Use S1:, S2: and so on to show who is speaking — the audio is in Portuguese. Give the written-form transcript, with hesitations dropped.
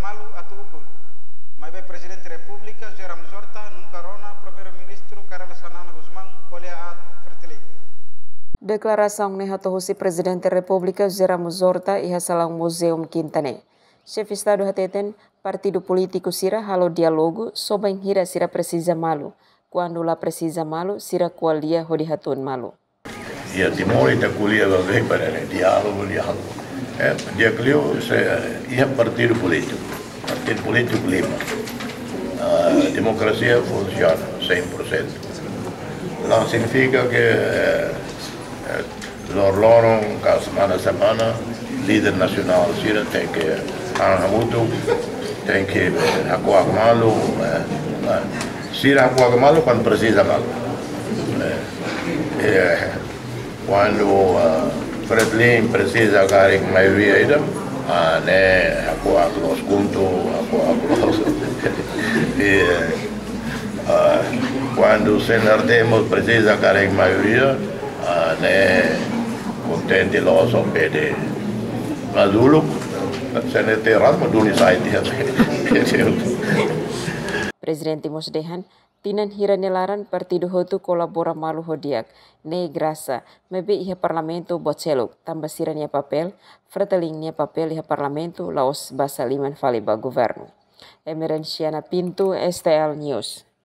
S1: malu atau ukun. Mai be Presidente República Gerardo Zorta nunca rona Primeiro Ministro Carla Sanana Guzmán kolia at fertilei.
S2: Declaração ne hatohusi Presidente República Gerardo Zorta iha salang Museum Quintane. Chefe Estado hateten partido político sira halo dialogo soba hira sira precisa malu. Quando la precisa malu sira qualia hodi hatun malu.
S3: E a Timor está colhia bem para o diálogo. Dia que ia partido político lima. A democracia funciona 100%. Não significa que loro semana líder nacional sira tem que muito tem que acuar malu sira acuar malu quando precisa malu. Quando Fredlin precisa de maioria, aku los junto, quando o Senhor Demos precisa de maioria, contente los pede Mazulo, Senhor Terrasmo duni site.
S2: Presidente Mosdehan tinan hiranelaran partido hotu kolabora malu hodiak ne grasa mebe iha parlamento boceluk tambah sirania papel fratelingnya papel iha parlamento laos basa liman faliba governo. Emerenciana Pinto STL News.